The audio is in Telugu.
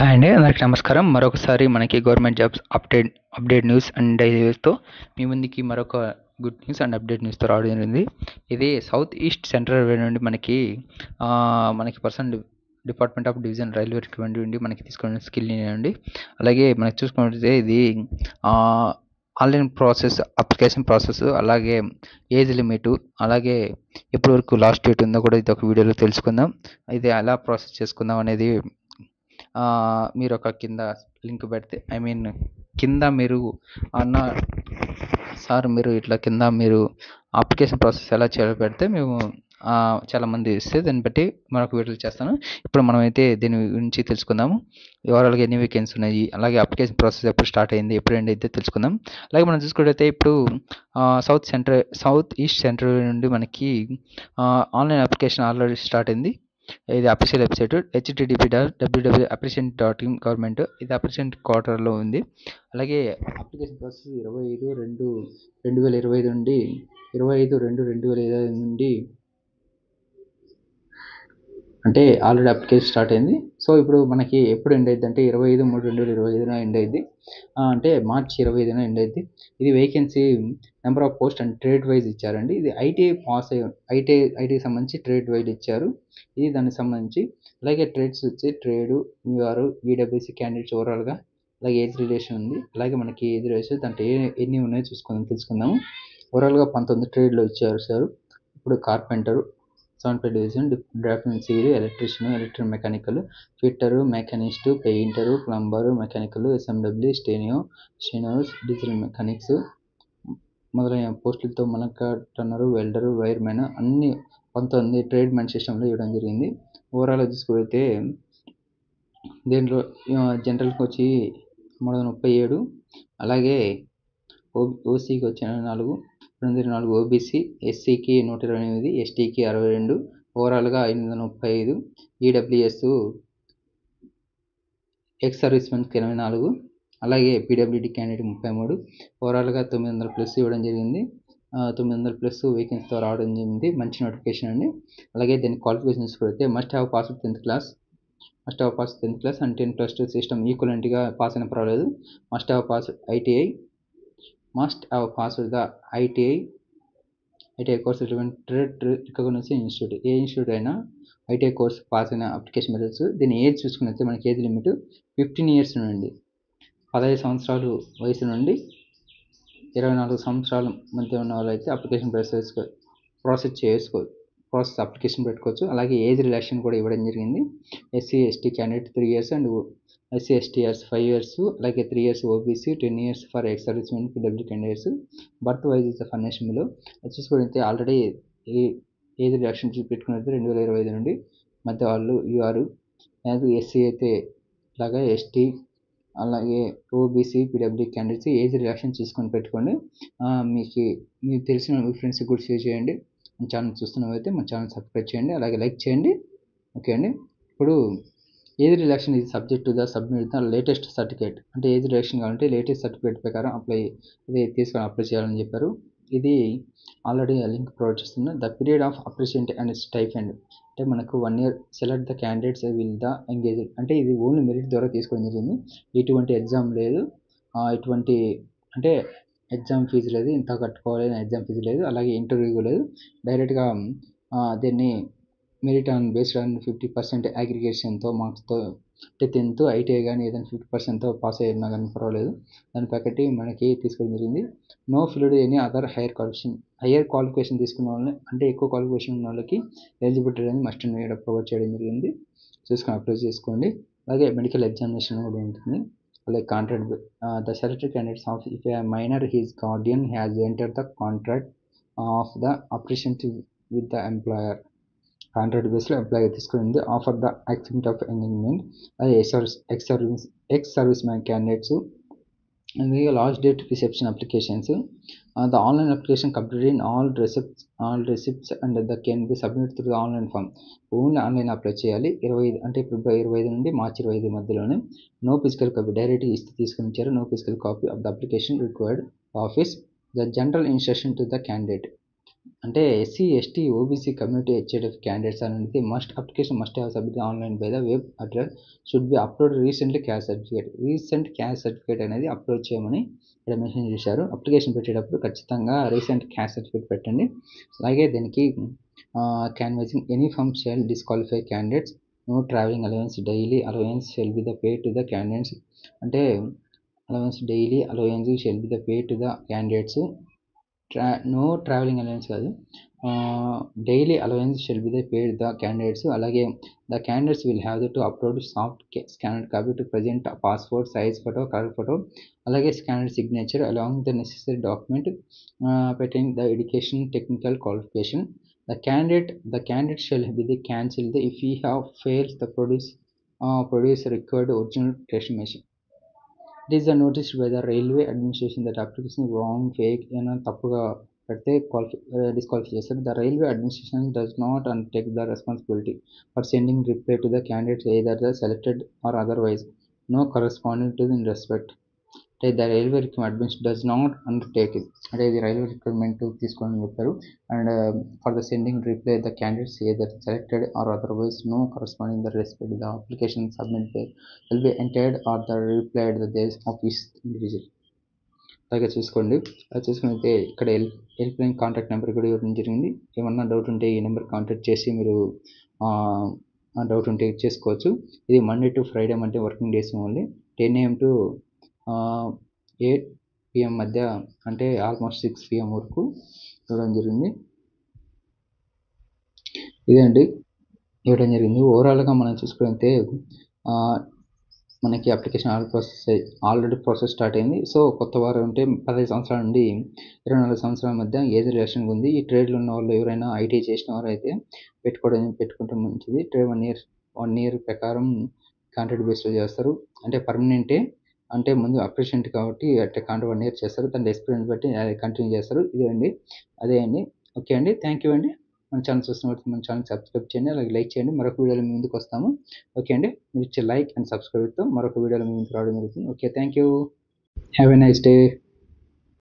హాయ్ అండి. అందరికి నమస్కారం. మరొకసారి మనకి government jobs update news and daily న్యూస్‌తో మీ ముందుకి మరొక గుడ్ న్యూస్ అండ్ అప్డేట్ న్యూస్‌తో రావడం జరిగింది. ఇది సౌత్ ఈస్ట్ సెంట్రల్ రైల్వే నుండి మనకి personnel department of division railway recruitment నుండి మనకి తీసుకున్న స్కిల్ అండి. అలాగే మనకి చూసుకున్నట్లయితే ఇది ఆన్‌లైన్ ప్రాసెస్, అప్లికేషన్ ప్రాసెస్, అలాగే ఏజ్ లిమిటు, అలాగే ఎప్పటి వరకు లాస్ట్ డేట్ ఉందో కూడా ఇది ఒక వీడియోలో తెలుసుకుందాం. ఇది ఎలా ప్రాసెస్ చేసుకుందాం అనేది మీరు ఒక కింద లింక్ పెడితే కింద మీరు అన్న సార్ మీరు ఇట్లా కింద మీరు అప్లికేషన్ ప్రాసెస్ ఎలా చేయాలో పెడితే మేము చాలామంది ఇస్తే దాన్ని బట్టి మరొక వీడియోలు చేస్తాను. ఇప్పుడు మనమైతే దీని గురించి తెలుసుకుందాము. ఓవరాల్‌గా ఎన్ని వేకెన్సీ ఉన్నాయి, అలాగే అప్లికేషన్ ప్రాసెస్ ఎప్పుడు స్టార్ట్ అయింది, ఎప్పుడు ఎండ్ అయితే తెలుసుకుందాం. అలాగే మనం చూసుకున్నట్లయితే ఇప్పుడు సౌత్ ఈస్ట్ సెంట్రల్ నుండి మనకి ఆన్లైన్ అప్లికేషన్ ఆల్రెడీ స్టార్ట్ అయింది. ఇది అఫీషియల్ వెబ్సైట్ http://applicant.in గవర్నమెంట్. ఇది అప్లికెంట్ క్వార్టర్లో ఉంది. అలాగే అప్లికేషన్ ప్రాసెస్ 25/2/2025 నుండి 25/2/2025 నుండి అంటే ఆల్రెడీ అప్లికేషన్ స్టార్ట్ అయింది. సో ఇప్పుడు మనకి ఎప్పుడు ఎండ్ అయింది అంటే 25/3/2025 ఎండ్ అయింది. అంటే మార్చి 25న ఎండ్ అయింది. ఇది vacancy number of post and trade wise ఇచ్చారండి. ఇది ఐటీకి సంబంధించి ట్రేడ్ వైజ్ ఇచ్చారు. ఇది దానికి సంబంధించి. అలాగే ట్రేడ్స్ వచ్చి ట్రేడు, యూఆర్, ఈడబ్ల్యూసీ క్యాండిడేట్స్ ఓవరాల్గా. అలాగే ఏజ్ రిలేషన్ ఉంది. అలాగే మనకి ఏజ్ రిలేషన్ దాంట్లో ఎన్ని ఉన్నాయో తెలుసుకుందాము. ఓవరాల్గా 19 ట్రేడ్లో ఇచ్చారు సార్. ఇప్పుడు carpenter 75 division, draftsmen civil, electrician, electromechanical, fitter, machinist, painter, plumber, mechanical, SMW, stenos, diesel mechanics మొదలైన పోస్టులతో టన్నరు, వెల్డరు, వైర్మెన్ అన్ని 19 ట్రేడ్ మెన్ సిస్టంలో ఇవ్వడం జరిగింది. ఓవరాల్గా చూసుకుంటే దీంట్లో జనరల్కి వచ్చి 337, అలాగే ఓసీకి వచ్చి 4, ఓబీసీ, ఎస్సీకి 128, ఎస్టీకి 62, ఓవరాల్గా 535, ఈడబ్ల్యూఎస్ ఎక్స్ సర్వీస్ మెన్స్కి 24, అలాగే పీడబ్ల్యూడీ క్యాండిడేట్ 33, ఓవరాల్గా 900+ ఇవ్వడం జరిగింది. 900+ వేకెన్సీతో రావడం జరిగింది. మంచి నోటిఫికేషన్ అండి. అలాగే దీని క్వాలిఫికేషన్ చూసుకుంటే must have passed 10th class and 10+2 system ఈక్వలెంట్గా పాస్ అయినా పర్వాలేదు. Must have passed the ITI course recognised institute. ఏ ఇన్స్టిట్యూట్ అయినా ఐటీఐ కోర్స్ పాస్ అయిన అప్లికేషన్ మెథడ్స్. దీని ఏజ్ చూసుకున్నట్లయితే మనకి ఏజ్ లిమిట్ 15 ఇయర్స్ నుండి 15 సంవత్సరాలు వయసు నుండి 24 సంవత్సరాల మధ్య ఉన్న వాళ్ళైతే అప్లికేషన్ ప్రాసెస్ అప్లికేషన్ పెట్టుకోవచ్చు. అలాగే ఏజ్ రిలాక్షన్ కూడా ఇవ్వడం జరిగింది. SC ST candidate 3 years and SC STs 5 years, అలాగే 3 years OBC, 10 years for ex servicemen, PW candidates. Birth wise is ఫర్నేషన్ బిలో చూసుకుంటే ఆల్రెడీ ఏజ్ రిలాక్షన్ పెట్టుకున్నట్టు 2025 నుండి మధ్య వాళ్ళు యూఆర్, ఎస్సీ అయితే అలాగే ఎస్టీ, అలాగే OBC, PW candidates age relaxation చూసుకొని పెట్టుకోండి. మీకు తెలిసిన మీ ఫ్రెండ్స్కి కూడా షేర్ చేయండి. మన ఛానల్ చూస్తున్నవైతే మన ఛానల్ సబ్స్క్రైబ్ చేయండి, అలాగే లైక్ చేయండి. ఓకే అండి. ఇప్పుడు ఏజ్ రిలాక్షన్ ఇది subject to the submit the latest certificate. అంటే ఏజ్ రిలాక్షన్ కావాలంటే లేటెస్ట్ సర్టిఫికేట్ ప్రకారం అప్లై చేయాలని చెప్పారు. ఇది ఆల్రెడీ లింక్ ప్రొవైడ్ చేస్తున్నా. The period of appreciate and stipend అంటే మనకు 1 year select the candidates will the engage. అంటే ఇది ఓన్లీ మెరిట్ ద్వారా తీసుకోవడం జరిగింది. ఎటువంటి ఎగ్జామ్ లేదు, అంటే ఎగ్జామ్ ఫీజు లేదు, ఇంత కట్టుకోవాలి ఎగ్జామ్ ఫీజు లేదు, అలాగే ఇంటర్వ్యూ లేదు. డైరెక్ట్గా దీన్ని మెరిట్ బేస్డ్ ఆన్ 50% అగ్రిగేషన్తో మార్క్స్తో అంటే 10th ఐటీఐ కానీ ఏదైనా 50%తో పాస్ అయినా కానీ పర్వాలేదు. దాని ప్రకటి మనకి తీసుకోవడం జరిగింది. No filled any other higher qualification తీసుకున్న వాళ్ళని అంటే ఎక్కువ క్వాలిఫికేషన్ ఉన్న వాళ్ళకి ఎలిజిబిలిటీ అనేది మస్ట్ ఇక్కడ ప్రొవైడ్ చేయడం జరిగింది. చూసుకొని అప్లై చేసుకోండి. అలాగే మెడికల్ ఎగ్జామినేషన్ కూడా ఉంటుంది. అలాగే contract the selected candidates of if a minor his guardian has entered the contract of the appreciate with the employer. Contract బేస్లో ఎంప్లాయ్ తీసుకుంది. Offer the accept of engagement ex service man candidates. అలాగే last date reception applications. The online application completed in all receipts and the can be submit through the online form. Only online apply చేయాలి. 25 అంటే ఇప్పుడు 25 నుండి మార్చి 25 మధ్యలోనే. నో ఫిజికల్ కాపీ, డైరెక్ట్ ఇస్తే తీసుకొని ఇచ్చారు. No physical copy of the application required office. The general instruction to the candidate. అంటే SC, ST, OBC community HIDF candidates అనేది application must have submitted online by the web address should be upload recent caste certificate అనేది అప్లోడ్ చేయమని ఇక్కడ మెన్షన్ చేశారు. అప్లికేషన్ పెట్టేటప్పుడు ఖచ్చితంగా రీసెంట్ క్యాస్ట్ సర్టిఫికేట్ పెట్టండి. అలాగే దీనికి canvassing any firm shall disqualify candidates, no travelling allowance, daily allowance shall be the pay to the candidates. అంటే daily allowance shall be the pay to the candidates. No travelling allowance కాదు, daily allowance shall be the paid the candidates. అలాగే the candidates will have to upload soft scanned copy to present passport size photo, colour photo, అలాగే scanned signature along the necessary document pertaining the education technical qualification. The candidate shall be the cancelled if he have failed to produce required original testimony. It is noticed by the railway administration that application wrong, fake ఏమైనా తప్పుగా పెడితే డిస్క్వాలిఫై చేస్తారు. The railway administration does not undertake the responsibility for sending reply to the candidates either the selected or otherwise, no corresponding to the in respect. అంటే the railway requirements does not undertake it, అంటే ఇది రైల్వే రిక్వైర్మెంట్ తీసుకోవాలని చెప్పారు. And for the sending reply the candidates either selected or otherwise no corresponding the respect the application submit will be entertained or the replied the days of is individual. అలాగే చూసుకోండి. అది చూసుకుంటే ఇక్కడ హెల్ప్ లైన్ కాంటాక్ట్ నెంబర్ కూడా ఇవ్వడం జరిగింది. ఏమన్నా డౌట్ ఉంటే ఈ నెంబర్ కాంటాక్ట్ చేసి మీరు డౌట్ ఉంటే చేసుకోవచ్చు. ఇది మండే టు ఫ్రైడే అంటే working days only 10 AM to 8 PM మధ్య, అంటే ఆల్మోస్ట్ 6 PM వరకు ఇవ్వడం జరిగింది. ఇదండి ఇవ్వడం జరిగింది. ఓవరాల్గా మనం చూసుకుంటే మనకి అప్లికేషన్ ఆల్రెడీ ప్రాసెస్ స్టార్ట్ అయింది. సో కొత్త వారు ఉంటే 15 సంవత్సరాల నుండి 24 సంవత్సరాల మధ్య ఏజ్ రిలాక్సేషన్ ఉంది. ఈ ట్రేడ్లో ఉన్న వాళ్ళు ఎవరైనా ఐటీ చేసిన వారు అయితే పెట్టుకుంటే మంచిది. ట్రేడ్ 1 year ప్రకారం కాంట్రాక్ట్ బేస్లో చేస్తారు. అంటే పర్మనెంటే, అంటే ముందు అప్రెంటిస్ కాబట్టి అంటే కాంట్రాక్ట్ 1 year చేస్తారు. దాని ఎక్స్పీరియన్స్ బట్టి కంటిన్యూ చేస్తారు. అదే అండి. ఓకే అండి, థ్యాంక్ యూ అండి. మన ఛానల్ చూస్తున్నట్టు మన ఛానల్ సబ్స్క్రైబ్ చేయండి, అలాగే లైక్ చేయండి. మరొక వీడియోలో మీ ముందుకు వస్తాము. ఓకే అండి, మీరు ఇచ్చే లైక్ అండ్ సబ్స్క్రైబ్తో మరొక వీడియోలో మీ ముందుకు రావడం జరుగుతుంది. Okay, thank you, have a nice day.